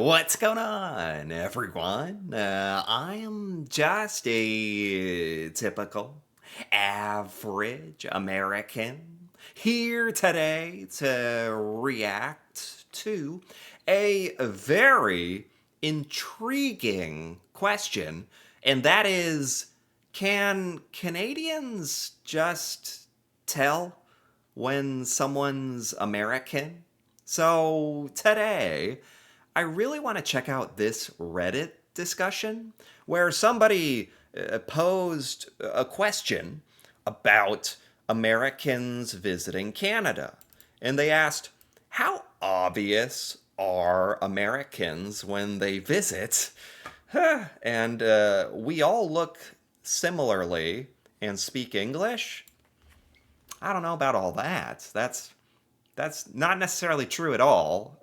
What's going on, everyone? I am just a typical, average American here today to react to a very intriguing question, and that is, can Canadians just tell when someone's American? So today, I really want to check out this Reddit discussion where somebody posed a question about Americans visiting Canada. And they asked, how obvious are Americans when they visit? And we all look similarly and speak English. I don't know about all that. That's not necessarily true at all,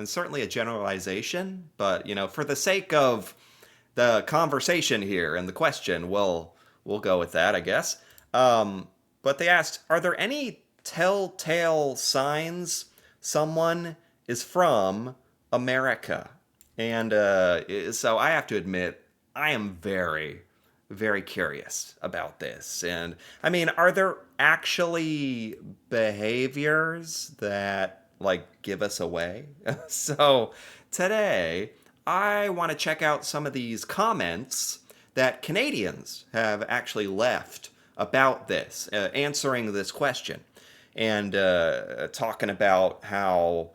and certainly a generalization. But for the sake of the conversation here and the question, we'll go with that, I guess. But they asked, are there any telltale signs someone is from America? And so I have to admit, I am very, very curious about this. And I mean, are there actually behaviors that like give us away? So today, I want to check out some of these comments that Canadians have actually left about this, answering this question, and talking about how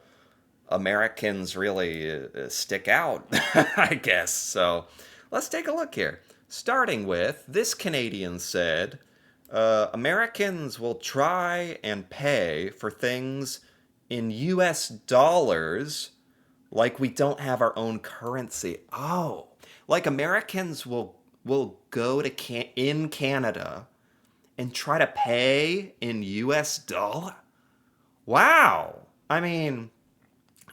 Americans really stick out, I guess. So let's take a look here. Starting with this Canadian said, Americans will try and pay for things in US dollars like we don't have our own currency. Oh, like Americans will go to in Canada and try to pay in US dollar. Wow. I mean,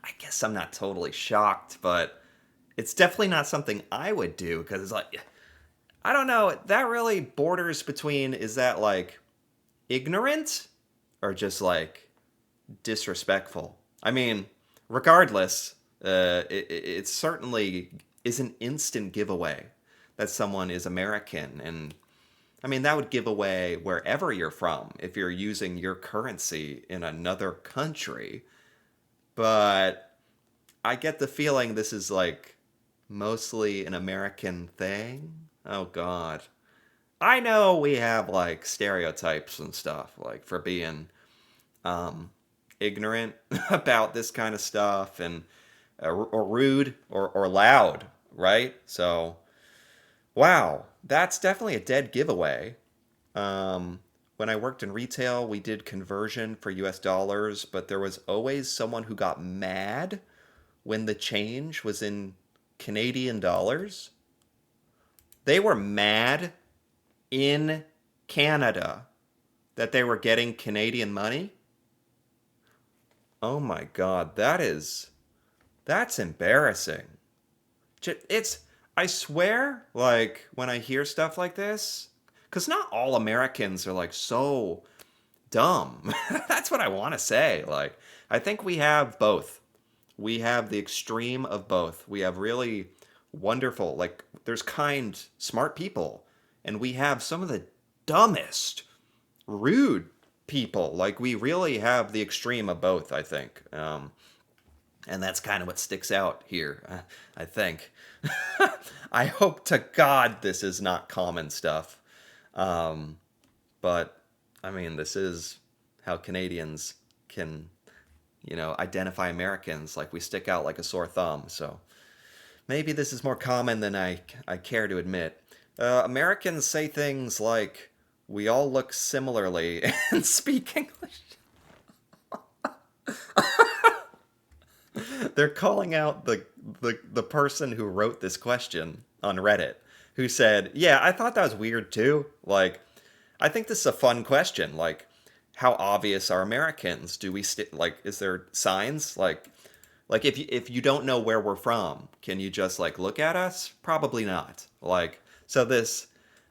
I guess I'm not totally shocked, but it's definitely not something I would do because it's like, I don't know, that really borders between, is that like ignorant or just like disrespectful? I mean, regardless, it certainly is an instant giveaway that someone is American. And I mean, that would give away wherever you're from if you're using your currency in another country. But I get the feeling this is like mostly an American thing. Oh God. I know we have like stereotypes and stuff like for being um ignorant about this kind of stuff and or rude or loud, right? So, wow, that's definitely a dead giveaway. Um when I worked in retail, we did conversion for US dollars, but there was always someone who got mad when the change was in Canadian dollars. They were mad in Canada that they were getting Canadian money. Oh my God, that's embarrassing. It's I swear, like when I hear stuff like this, because not all Americans are like so dumb. That's what I want to say. Like I think we have both. We have the extreme of both. We have really wonderful, like, there's kind, smart people, and we have some of the dumbest, rude people. Like, we really have the extreme of both, I think. And that's kind of what sticks out here, I think. I hope to God this is not common stuff. Um, but, I mean, this is how Canadians can identify Americans. Like we stick out like a sore thumb. So maybe this is more common than I care to admit. Americans say things like, we all look similarly and speak English. They're calling out the person who wrote this question on Reddit, who said, yeah, I thought that was weird too. Like, I think this is a fun question. Like, how obvious are Americans? Do we like? Is there signs like if you don't know where we're from, can you just like look at us? Probably not. Like so this,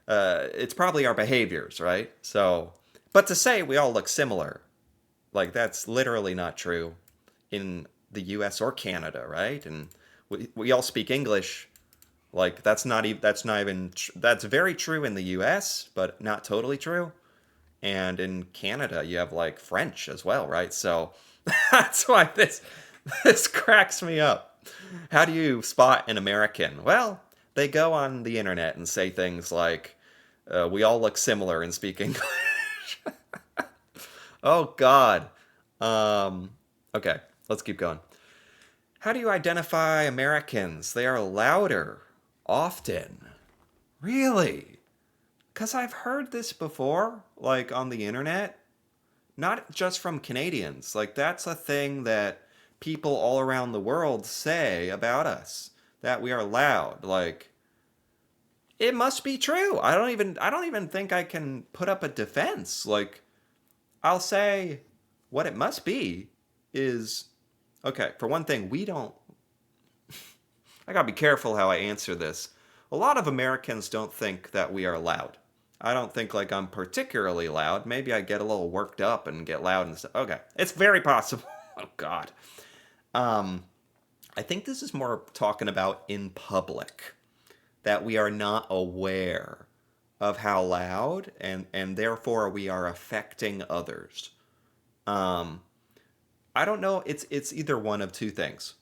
it's probably our behaviors, right? So, but to say we all look similar, like that's literally not true in the U.S. or Canada, right? And we all speak English. Like that's not even that's very true in the U.S., but not totally true. And in Canada, you have like French as well, right? So that's why this cracks me up. How do you spot an American? Well, they go on the internet and say things like, "We all look similar and speak English." Oh God. Um, okay, let's keep going. How do you identify Americans? They are louder, often. Really? Because I've heard this before, like on the internet, not just from Canadians. Like, that's a thing that people all around the world say about us, that we are loud. Like, it must be true. I don't even think I can put up a defense. Like, I'll say what it must be is okay, for one thing, we don't I gotta be careful how I answer this. A lot of Americans don't think that we are loud. I don't think like I'm particularly loud. Maybe I get a little worked up and get loud and stuff. Okay, it's very possible. Oh God. Um, I think this is more talking about in public that we are not aware of how loud and therefore we are affecting others. Um, I don't know. It's either one of two things.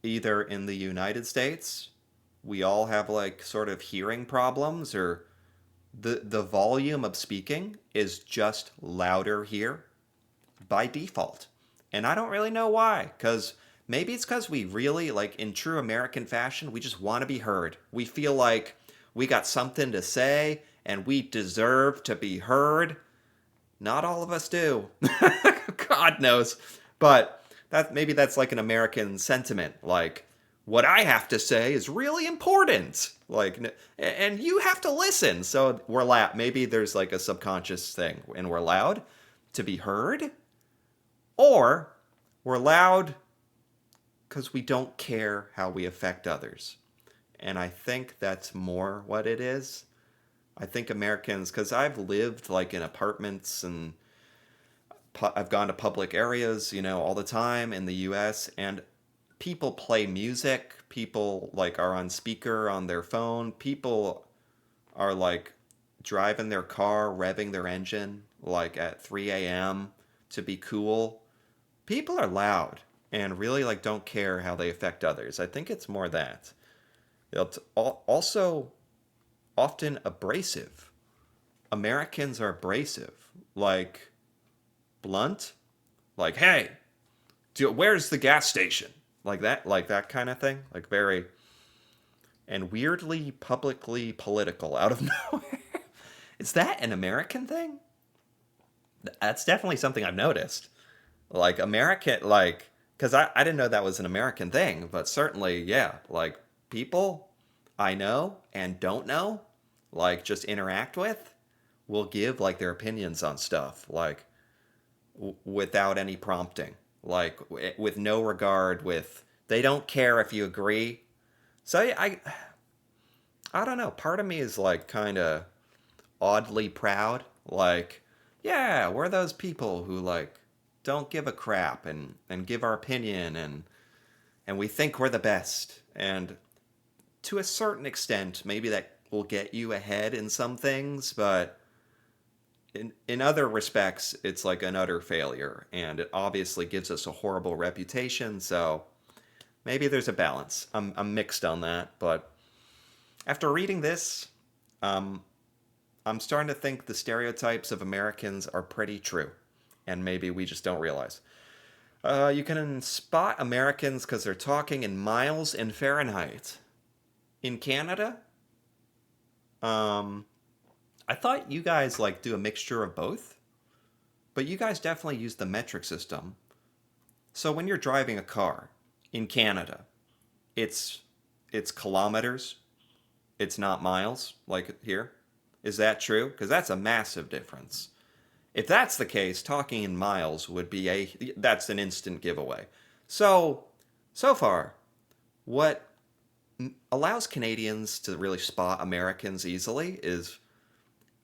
Either in the United States, we all have like sort of hearing problems or the volume of speaking is just louder here by default. And I don't really know why, cuz maybe it's cuz we really like in true American fashion, we just want to be heard. We feel like we got something to say and we deserve to be heard. Not all of us do. God knows. But that maybe that's like an American sentiment. Like what I have to say is really important. Like and you have to listen. So we're loud. Maybe there's like a subconscious thing and we're loud to be heard or we're loud cuz we don't care how we affect others. And I think that's more what it is. I think Americans, because I've lived like in apartments and I've gone to public areas, all the time in the US, and people play music. People like are on speaker on their phone. People are like driving their car, revving their engine like at 3 a.m. to be cool. People are loud and really like don't care how they affect others. I think it's more that. It's also often abrasive. Americans are abrasive. Like blunt, like hey, where's the gas station, like that kind of thing, like very and weirdly publicly political out of nowhere. Is that an American thing? That's definitely something I've noticed, like American, like because I didn't know that was an American thing, but certainly yeah, like people I know and don't know, like just interact with, will give like their opinions on stuff like without any prompting, like with no regard. With they don't care if you agree. So yeah, I don't know. Part of me is like kind of oddly proud. Like, yeah, we're those people who like don't give a crap and give our opinion and we think we're the best. And to a certain extent, maybe that will get you ahead in some things, but in other respects, it's like an utter failure, and it obviously gives us a horrible reputation. So maybe there's a balance. I'm mixed on that, but after reading this, um, I'm starting to think the stereotypes of Americans are pretty true, and maybe we just don't realize. You can spot Americans because they're talking in miles and Fahrenheit. In Canada, um, I thought you guys like do a mixture of both, but you guys definitely use the metric system. So when you're driving a car in Canada, it's it's kilometers, it's not miles like here. Is that true? Because that's a massive difference. If that's the case, talking in miles would be that's an instant giveaway. So so far, what allows Canadians to really spot Americans easily is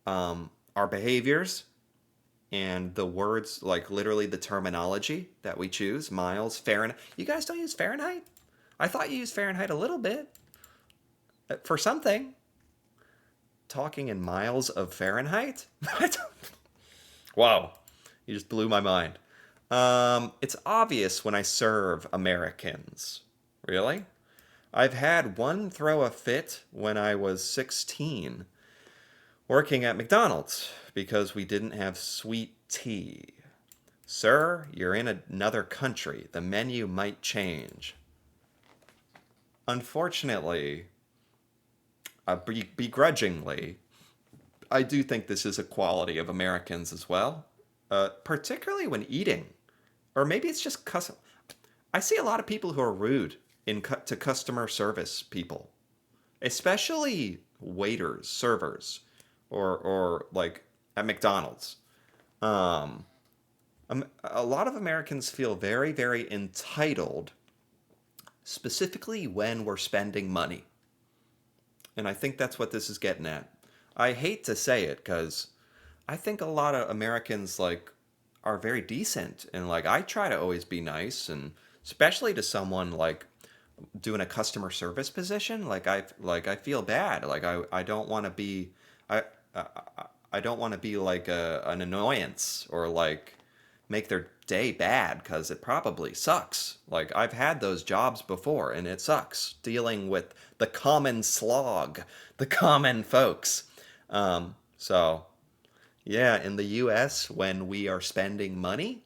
our behaviors and the words, like literally the terminology that we choose. Miles, Fahrenheit. You guys don't use Fahrenheit? I thought you used Fahrenheit a little bit for something. Talking in miles of Fahrenheit? Wow, you just blew my mind. It's obvious when I serve Americans. Really? I've had one throw a fit when I was 16, working at McDonald's because we didn't have sweet tea. Sir, you're in another country. The menu might change. Unfortunately, begrudgingly, I do think this is a quality of Americans as well, particularly when eating. Or maybe it's just I see a lot of people who are rude to customer service people, especially waiters, servers, or like at McDonald's. Um, a lot of Americans feel very, very entitled, specifically when we're spending money. And I think that's what this is getting at. I hate to say it because I think a lot of Americans like are very decent and like I try to always be nice and especially to someone like doing a customer service position I feel bad like I don't want to be I, I I don't want to be like an annoyance or like make their day bad because it probably sucks. Like I've had those jobs before and it sucks dealing with the common slog, the common folks. So yeah, in the US, when we are spending money,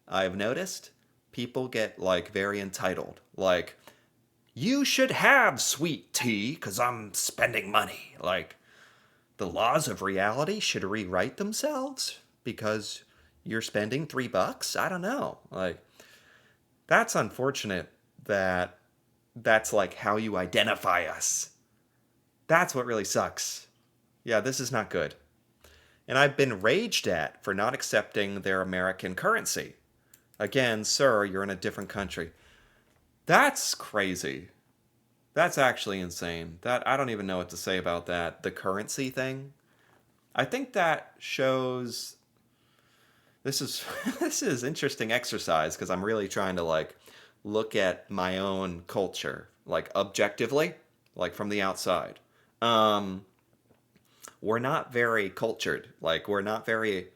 I've noticed people get like very entitled. Like, you should have sweet tea because I'm spending money. Like, the laws of reality should rewrite themselves because you're spending $3. I don't know. Like, that's unfortunate that that's like how you identify us. That's what really sucks. Yeah, this is not good. And I've been raged at for not accepting their American currency. Again, sir, you're in a different country. That's crazy. That's actually insane. That I don't even know what to say about that. The currency thing. I think that shows this is this is interesting exercise because I'm really trying to like look at my own culture like objectively, like from the outside. Um we're not very cultured. Like we're not very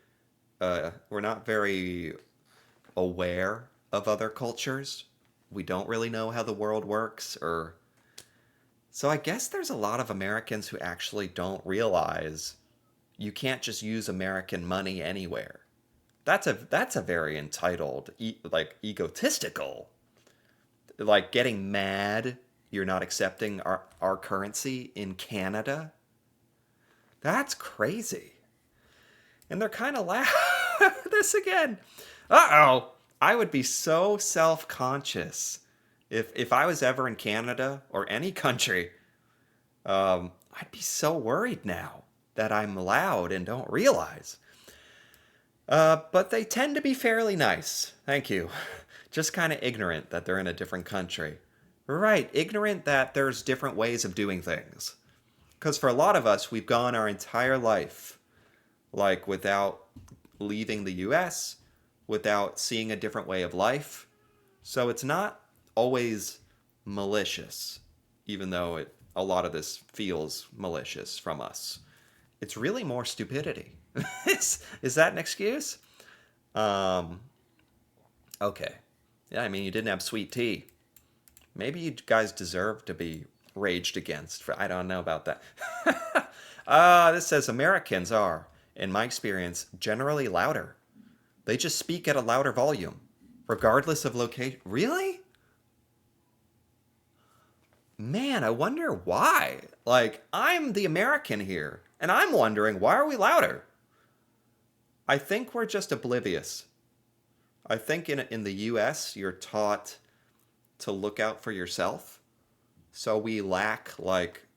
aware of other cultures. We don't really know how the world works or so I guess there's a lot of Americans who actually don't realize you can't just use American money anywhere. That's a very entitled like egotistical like getting mad you're not accepting our currency in Canada. That's crazy. And they're kind of laughing this again. Uh-oh. I would be so self-conscious if I was ever in Canada or any country. I'd be so worried now that I'm loud and don't realize. But they tend to be fairly nice. Thank you. Just kind of ignorant that they're in a different country. Right, ignorant that there's different ways of doing things. Because for a lot of us, we've gone our entire life like without leaving the US, without seeing a different way of life. So it's not always malicious, even though a lot of this feels malicious from us. It's really more stupidity. Is that an excuse? Um, okay. Yeah, I mean, you didn't have sweet tea. Maybe you guys deserve to be raged against. I don't know about that. This says Americans are, in my experience, generally louder. They just speak at a louder volume, regardless of location. Really? Man, I wonder why. Like, I'm the American here, and I'm wondering why are we louder? I think we're just oblivious. I think in the US, you're taught to look out for yourself. So we lack like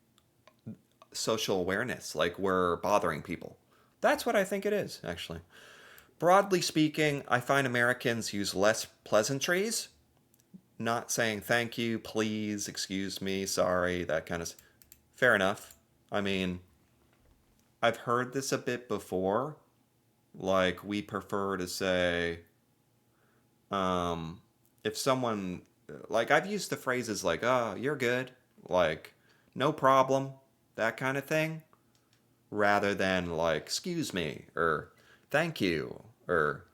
social awareness, like we're bothering people. That's what I think it is, actually. Broadly speaking, I find Americans use less pleasantries, not saying thank you, please, excuse me, sorry, that kind of. Fair enough. I mean, I've heard this a bit before. Like, we prefer to say, um, if someone like I've used the phrases like, "Oh, you're good," like "no problem," that kind of thing, rather than like "excuse me" or "thank you" or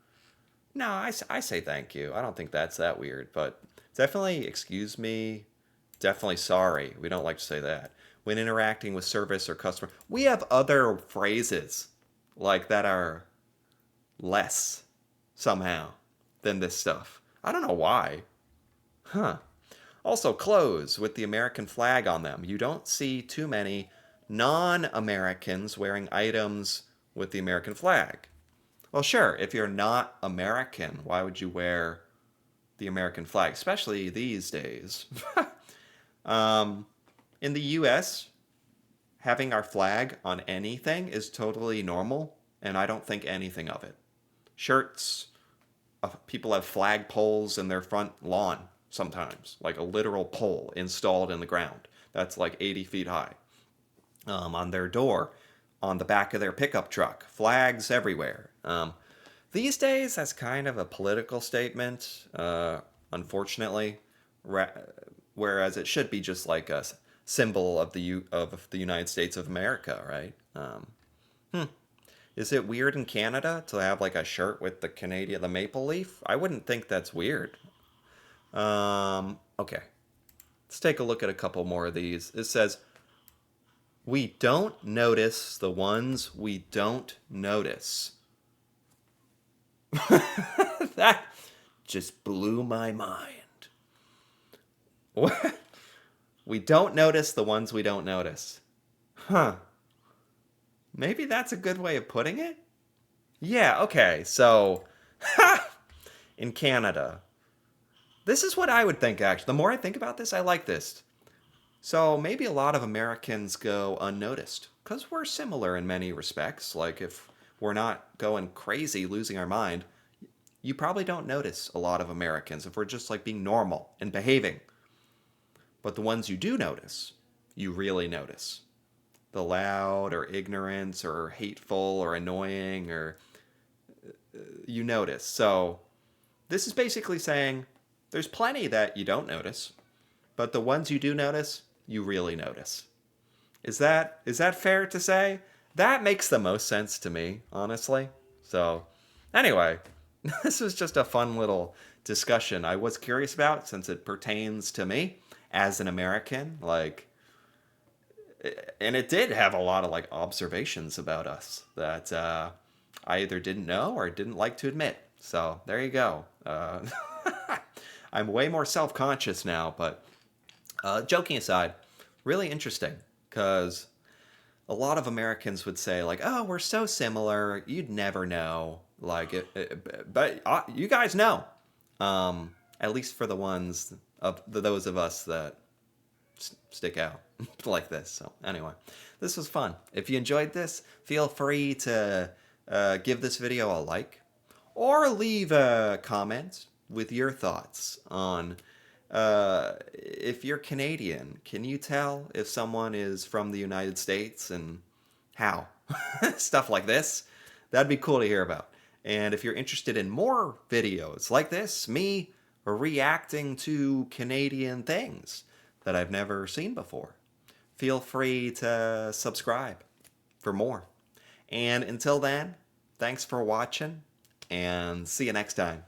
no, I say thank you. I don't think that's that weird, but definitely excuse me, definitely sorry. We don't like to say that. When interacting with service or customer, we have other phrases like that are less somehow than this stuff. I don't know why. Huh. Also, clothes with the American flag on them. You don't see too many non Americans wearing items with the American flag. Well, sure, if you're not American, why would you wear the American flag, especially these days? um, in the US, having our flag on anything is totally normal, and I don't think anything of it. Shirts, people have flag poles in their front lawn sometimes, like a literal pole installed in the ground. That's like 80 feet high. On their door, on the back of their pickup truck, flags everywhere. These days, that's kind of a political statement, unfortunately, ra- whereas it should be just like a symbol of the United States of America, right? Is it weird in Canada to have like a shirt with the maple leaf? I wouldn't think that's weird. Okay, let's take a look at a couple more of these. It says, "We don't notice the ones we don't notice." That just blew my mind. What? We don't notice the ones we don't notice. Huh. Maybe that's a good way of putting it? Yeah, okay. So, in Canada, this is what I would think actually. The more I think about this, I like this. So, maybe a lot of Americans go unnoticed because we're similar in many respects. Like, if we're not going crazy, losing our mind, you probably don't notice a lot of Americans if we're just like being normal and behaving. But the ones you do notice, you really notice. The loud or ignorant or hateful or annoying or you notice. So this is basically saying there's plenty that you don't notice, but the ones you do notice, you really notice. Is that fair to say? That makes the most sense to me, honestly. So, anyway, this was just a fun little discussion I was curious about since it pertains to me as an American. Like, and it did have a lot of like observations about us that I either didn't know or didn't like to admit. So there you go. I'm way more self-conscious now, but joking aside, really interesting because a lot of Americans would say like, "Oh, we're so similar. You'd never know." Like, but you guys know. At least for the ones of those of us that stick out like this. So anyway, this was fun. If you enjoyed this, feel free to give this video a like or leave a comment with your thoughts on if you're Canadian. Can you tell if someone is from the United States and how? Stuff like this. That'd be cool to hear about. And if you're interested in more videos like this, me reacting to Canadian things that I've never seen before, feel free to subscribe for more. And until then, thanks for watching and see you next time.